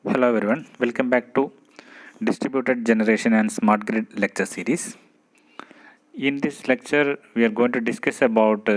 Hello everyone, welcome back to Distributed Generation and Smart Grid lecture series. In this lecture, we are going to discuss about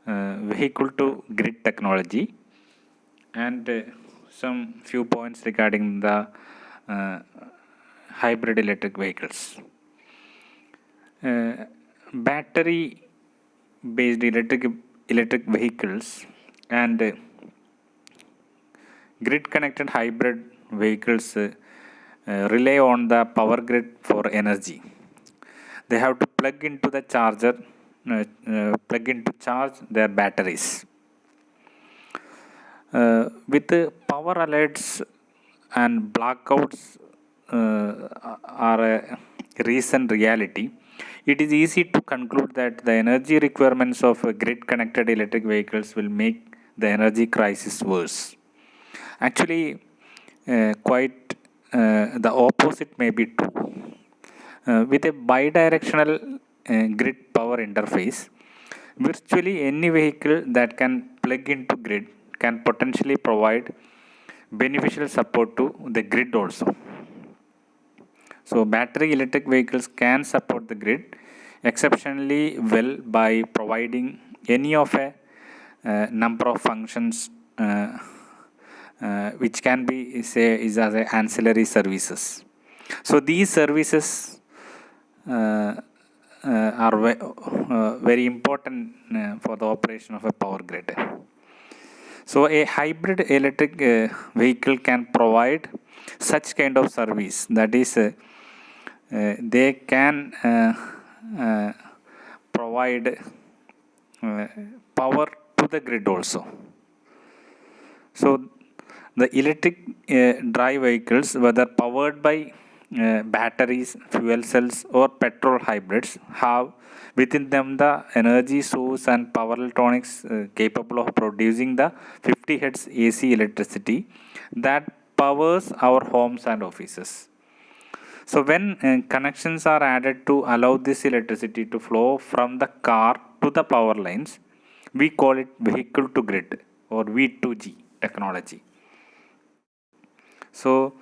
vehicle to grid technology and some few points regarding the uh, hybrid electric vehicles. Battery based electric vehicles and grid connected hybrid vehicles rely on the power grid for energy. They have to plug into charge their batteries. With power alerts and blackouts are a recent reality, it is easy to conclude that the energy requirements of grid connected electric vehicles will make the energy crisis worse. Actually, quite the opposite may be true. With a bidirectional grid power interface, virtually any vehicle that can plug into grid can potentially provide beneficial support to the grid also. So, battery electric vehicles can support the grid exceptionally well by providing any of a number of functions which can be say is as a ancillary services. So these services uh, are very important for the operation of a power grid. So a hybrid electric vehicle can provide such kind of service. That is, they can uh, provide uh, power to the grid also. So the electric drive vehicles, whether powered by batteries, fuel cells, or petrol hybrids, have within them the energy source and power electronics capable of producing the 50 hertz AC electricity that powers our homes and offices. So when connections are added to allow this electricity to flow from the car to the power lines, we call it vehicle to grid or V2G technology. So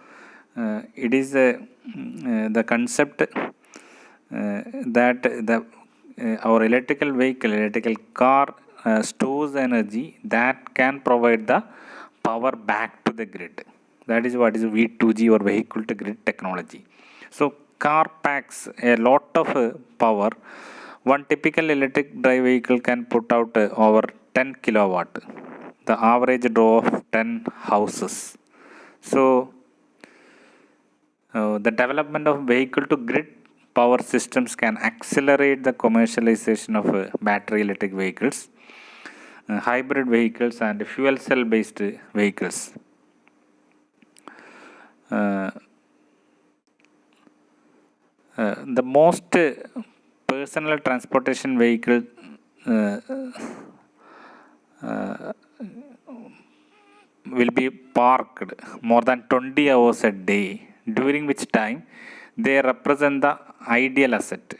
it is the concept that the our electrical car stores energy that can provide the power back to the grid. That is what is V2G or vehicle to grid technology. So car packs a lot of power. One typical electric drive vehicle can put out over 10 kilowatt, the average draw of 10 houses. So the development of vehicle to grid power systems can accelerate the commercialization of battery electric vehicles, hybrid vehicles, and fuel cell based vehicles. Uh, the most personal transportation vehicle uh, uh, will be parked more than 20 hours a day, during which time they represent the ideal asset.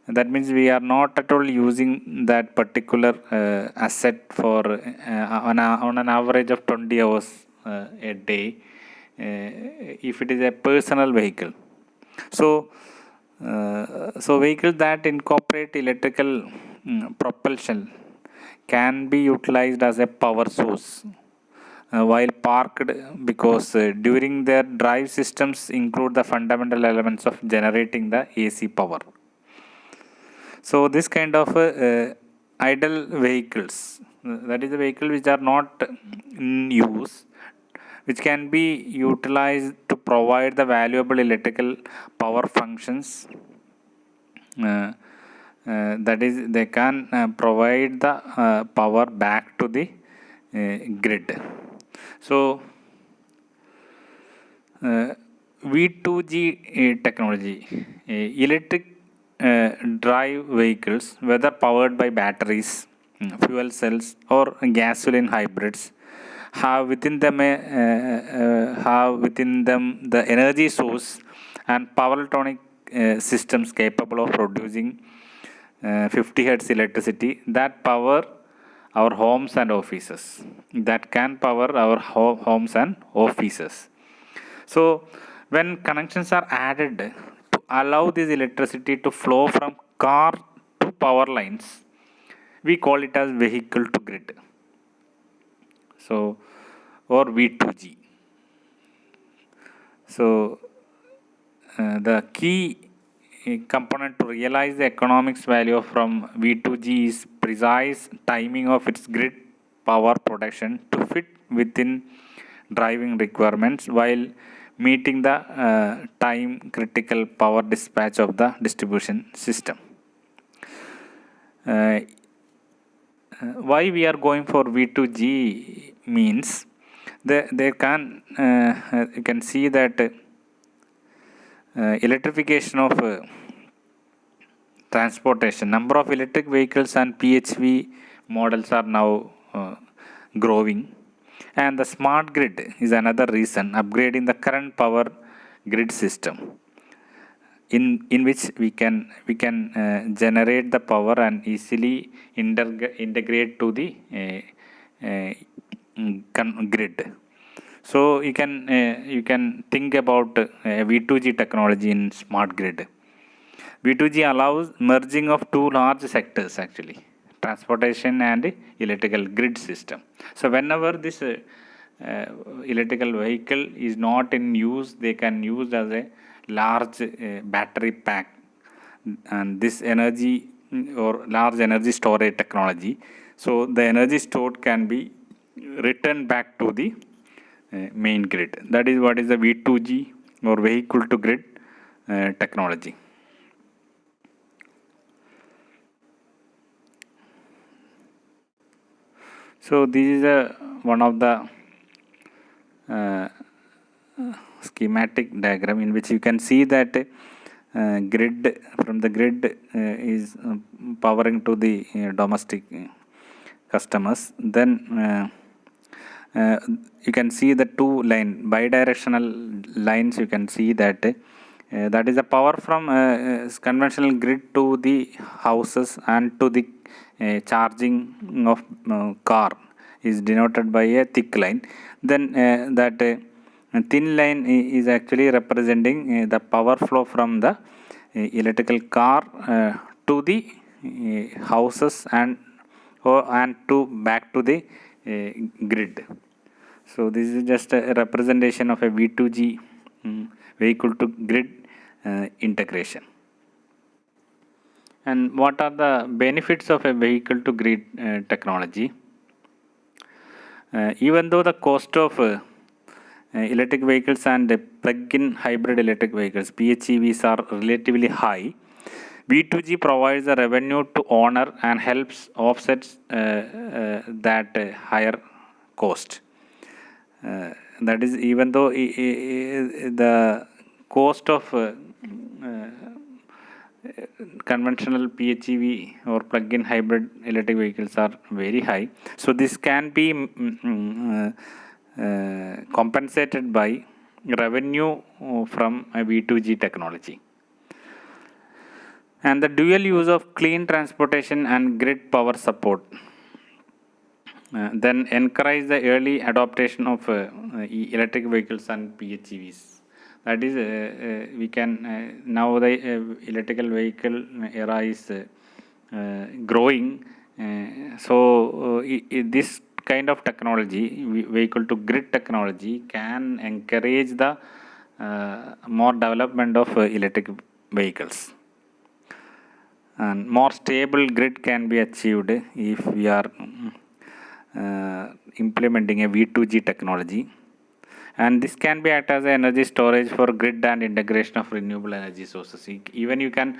That means we are not at all using that particular asset for on an average of 20 hours a day if it is a personal vehicle. So vehicles that incorporate electrical propulsion can be utilized as a power source while parked, because during their drive systems include the fundamental elements of generating the AC power. So this kind of idle vehicles, that is the vehicle which are not in use, which can be utilized to provide the valuable electrical power functions. That is, they can provide the power back to the grid. So V2G technology, electric drive vehicles, whether powered by batteries, fuel cells, or gasoline hybrids, have within them the energy source and power electronic systems capable of producing 50 hertz electricity that power our homes and offices, that can power our homes and offices. So when connections are added to allow this electricity to flow from car to power lines, we call it as vehicle to grid, so or V2G. So the key component to realize the economics value from V2G is precise timing of its grid power production to fit within driving requirements while meeting the time critical power dispatch of the distribution system. Why we are going for V2G means there can you can see that electrification of transportation, number of electric vehicles and PHV models are now growing, and the smart grid is another reason. Upgrading the current power grid system in which we can generate the power and easily integrate to the grid. So you can think about V2G technology in smart grid. V2G allows merging of two large sectors actually, transportation and electrical grid system. So whenever this electrical vehicle is not in use, they can use as a large battery pack, and this energy or large energy storage technology. So the energy stored can be returned back to the main grid. That is what is the V2G or vehicle to grid technology. So this is one of the schematic diagram in which you can see that grid from the grid is powering to the domestic customers. Then you can see the two bidirectional lines. You can see that that is the power from conventional grid to the houses and to the charging of car is denoted by a thick line. Then that thin line is actually representing the power flow from the electrical car to the houses and to back to the grid. So this is just a representation of a V2G vehicle to grid integration. And what are the benefits of a vehicle to grid technology? Even though the cost of electric vehicles and plug-in hybrid electric vehicles (PHEVs) are relatively high, V2G provides a revenue to owner and helps offset that higher cost. That is, even though the cost of conventional PHEV or plug-in hybrid electric vehicles are very high, so this can be compensated by revenue from a V2G technology. And the dual use of clean transportation and grid power support then encourage the early adoption of electric vehicles and PHEVs. That is, we can now the electrical vehicle era is growing. So this kind of technology, vehicle to grid technology, can encourage the more development of electric vehicles. And more stable grid can be achieved if we are implementing a V2G technology, and this can be act as an energy storage for grid and integration of renewable energy sources. Even you can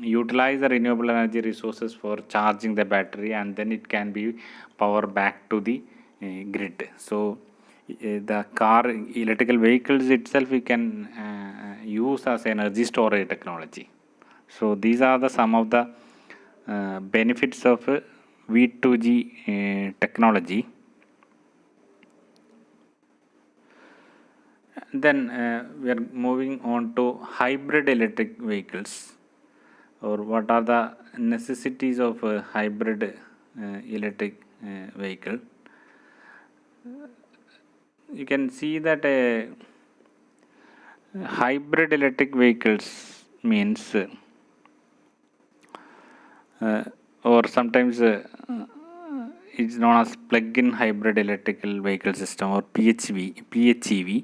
utilize the renewable energy resources for charging the battery, and then it can be power back to the grid. So the car electrical vehicles itself we can use as energy storage technology. So these are the some of the benefits of V2G technology. Then we are moving on to hybrid electric vehicles, or what are the necessities of hybrid electric vehicle. You can see that hybrid electric vehicles means or sometimes it's known as plug-in hybrid electrical vehicle system or PHEV,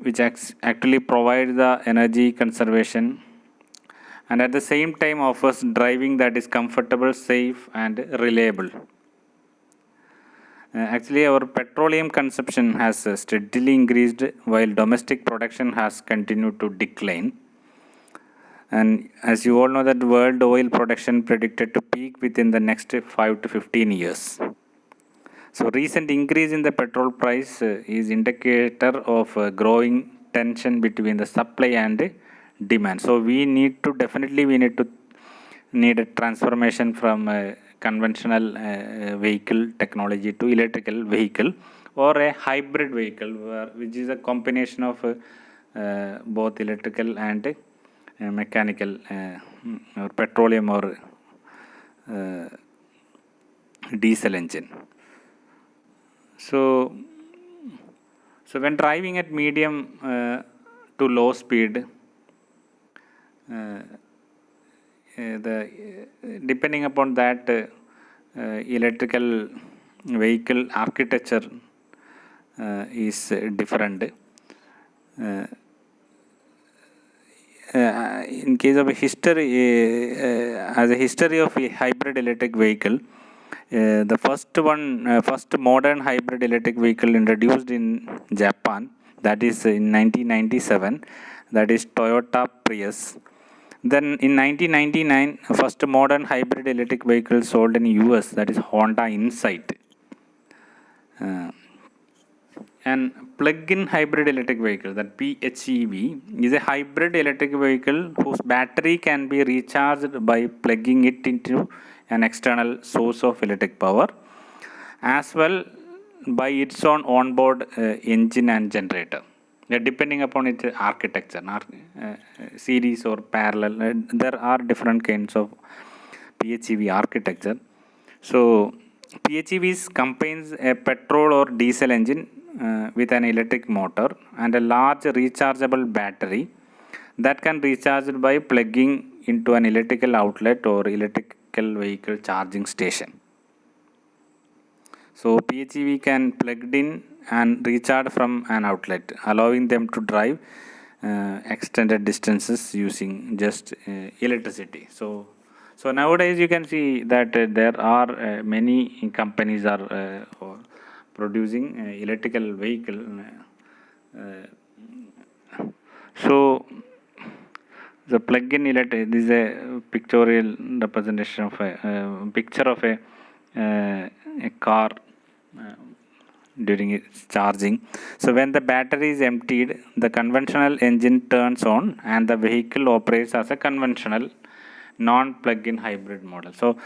which actually provides the energy conservation and at the same time offers driving that is comfortable, safe and reliable. Actually, our petroleum consumption has steadily increased while domestic production has continued to decline. And as you all know that world oil production predicted to peak within the next 5 to 15 years. So recent increase in the petrol price is indicator of growing tension between the supply and demand. So we need to need a transformation from conventional vehicle technology to electrical vehicle or a hybrid vehicle which is a combination of both electrical and mechanical or petroleum or diesel engine. So when driving at medium to low speed, depending upon that electrical vehicle architecture is different. In case of a history, as a history of a hybrid electric vehicle, the first modern hybrid electric vehicle introduced in Japan, that is in 1997, that is Toyota Prius. Then in 1999, first modern hybrid electric vehicle sold in US, that is Honda Insight. And plug-in hybrid electric vehicle, that PHEV, is a hybrid electric vehicle whose battery can be recharged by plugging it into an external source of electric power, as well by its own onboard engine and generator. Depending upon its architecture, series or parallel, there are different kinds of PHEV architecture. So PHEVs combines a petrol or diesel engine with an electric motor and a large rechargeable battery that can recharge by plugging into an electrical outlet or electrical vehicle charging station. So PHEV can plugged in and recharge from an outlet, allowing them to drive extended distances using just electricity. So nowadays you can see that there are many companies are producing electrical vehicle. So the plug-in electric, this is a pictorial representation of a picture of a car during its charging. So when the battery is emptied, the conventional engine turns on and the vehicle operates as a conventional non-plug-in hybrid model. So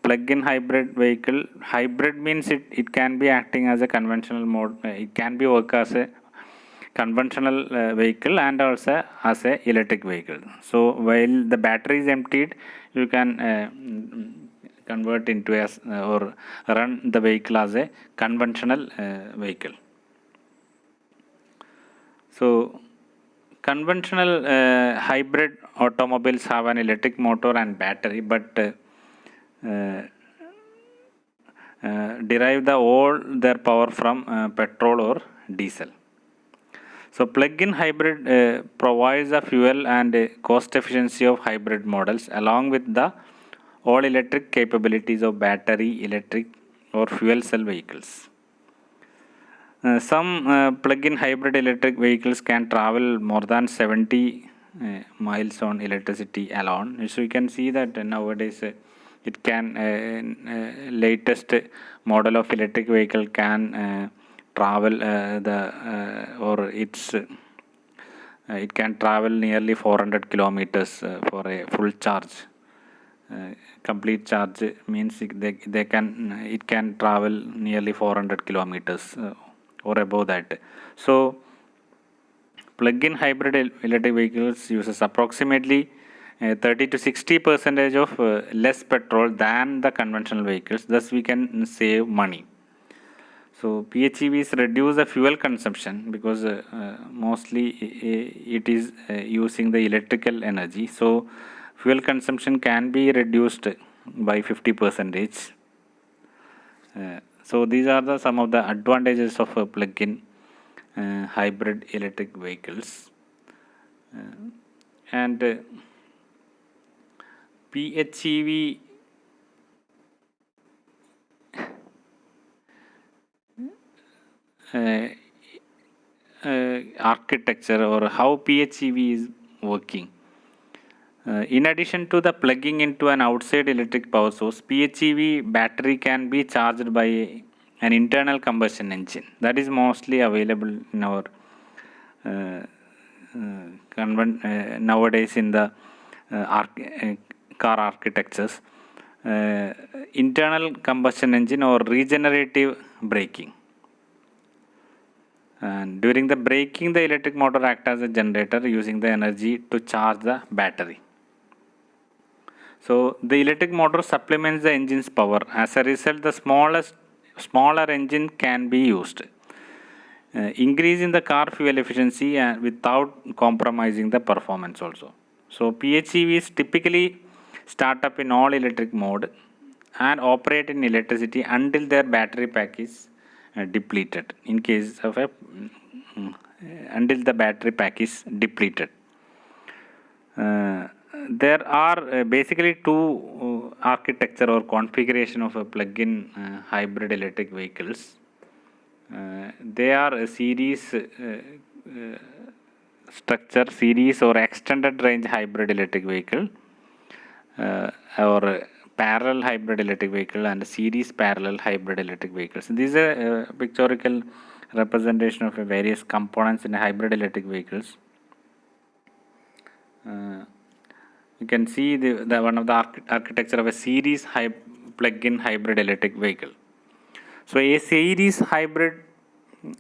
plug-in hybrid vehicle, hybrid means it can be acting as a conventional mode, it can be work as a conventional vehicle and also as a electric vehicle. So while the battery is emptied, you can convert into or run the vehicle as a conventional vehicle. So conventional hybrid automobiles have an electric motor and battery, but derive all their power from petrol or diesel. So plug-in hybrid provides the fuel and cost efficiency of hybrid models along with the all electric capabilities of battery, electric or fuel cell vehicles. Some plug-in hybrid electric vehicles can travel more than 70 miles on electricity alone. So you can see that nowadays it can latest model of electric vehicle can travel it can travel nearly 400 kilometers for a full charge. Complete charge means it can travel nearly 400 kilometers or above that. So plug-in hybrid electric vehicles uses approximately 30 to 60% of less petrol than the conventional vehicles. Thus, we can save money. So PHEVs reduce the fuel consumption because mostly it is using the electrical energy. So fuel consumption can be reduced by 50%. So these are some of the advantages of plug-in hybrid electric vehicles. And PHEV architecture, or how PHEV is working. In addition to the plugging into an outside electric power source, PHEV battery can be charged by an internal combustion engine. That is mostly available in our nowadays in the car architectures. Internal combustion engine or regenerative braking. And during the braking, the electric motor acts as a generator using the energy to charge the battery. So the electric motor supplements the engine's power. As a result, the smaller engine can be used, increasing the car fuel efficiency without compromising the performance also. So PHEVs typically start up in all electric mode and operate in electricity until their battery pack is depleted. In case of until the battery pack is depleted. There are basically two architecture or configuration of a plug-in hybrid electric vehicles. They are a series structure, series or extended range hybrid electric vehicle, or parallel hybrid electric vehicle, and series parallel hybrid electric vehicles. This is a pictorial representation of various components in hybrid electric vehicles. You can see the one of the architecture of a series plug-in hybrid electric vehicle. So a series hybrid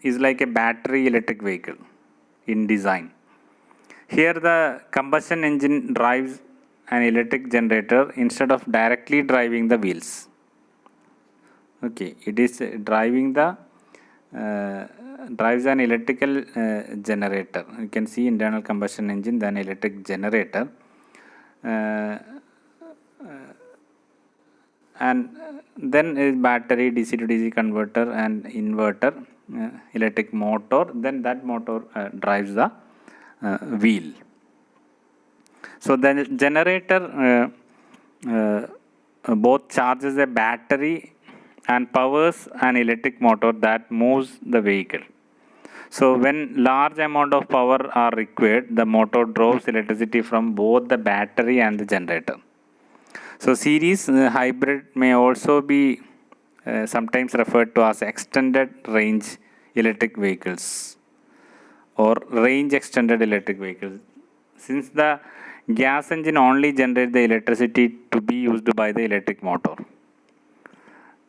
is like a battery electric vehicle in design. Here the combustion engine drives an electric generator instead of directly driving the wheels. Okay, it is driving the drives an electrical generator. You can see internal combustion engine, then electric generator, and then is battery, DC to DC converter, and inverter, electric motor. Then that motor drives the wheel. So the generator both charges a battery and powers an electric motor that moves the vehicle. So when large amount of power are required, the motor draws electricity from both the battery and the generator. So series hybrid may also be sometimes referred to as extended range electric vehicles or range extended electric vehicles, since the gas engine only generates the electricity to be used by the electric motor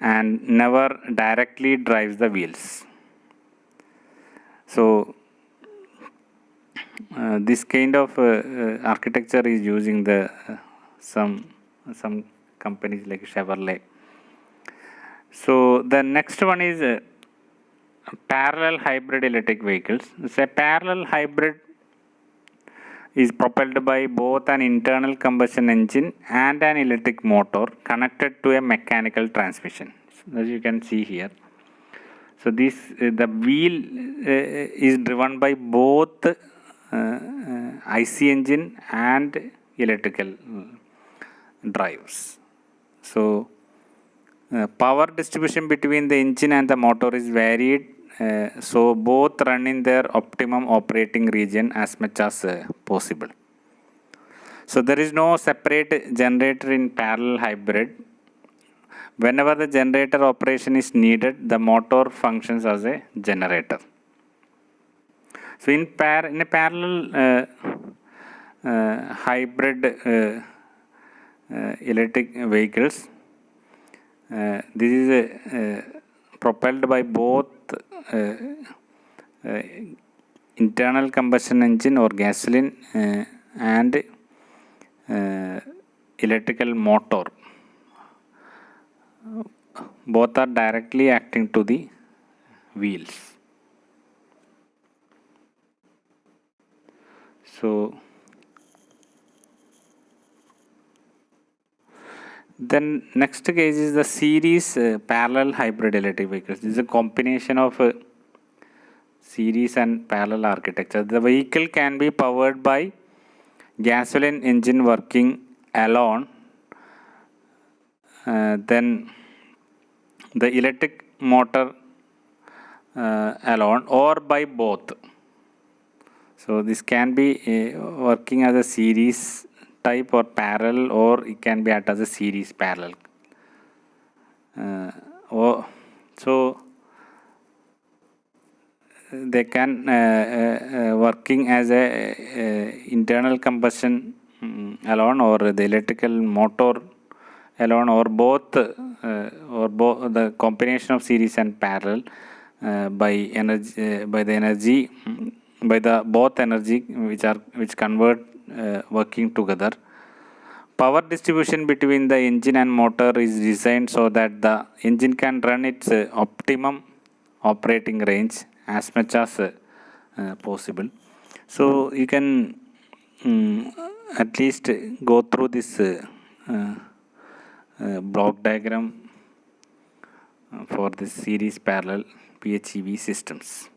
and never directly drives the wheels. So this kind of architecture is using the some companies like Chevrolet. So the next one is parallel hybrid electric vehicles. So parallel hybrid is propelled by both an internal combustion engine and an electric motor connected to a mechanical transmission, as you can see here. So this the wheel is driven by both IC engine and electrical drives. So power distribution between the engine and the motor is varied. So both run in their optimum operating region as much as possible. So there is no separate generator in parallel hybrid. Whenever the generator operation is needed, the motor functions as a generator. So in a parallel hybrid electric vehicles, this is propelled by both internal combustion engine or gasoline and electrical motor, both are directly acting to the wheels. So then next case is the series parallel hybrid electric vehicles. This is a combination of series and parallel architecture. The vehicle can be powered by gasoline engine working alone, then the electric motor alone, or by both. So this can be working as a series type or parallel, or it can be at as a series parallel. So they can working as a internal combustion alone, or the electrical motor alone, or both the combination of series and parallel by energy by the energy by the both energy which convert working together. Power distribution between the engine and motor is designed so that the engine can run its optimum operating range as much as possible. So you can at least go through this block diagram for this series parallel PHEV systems.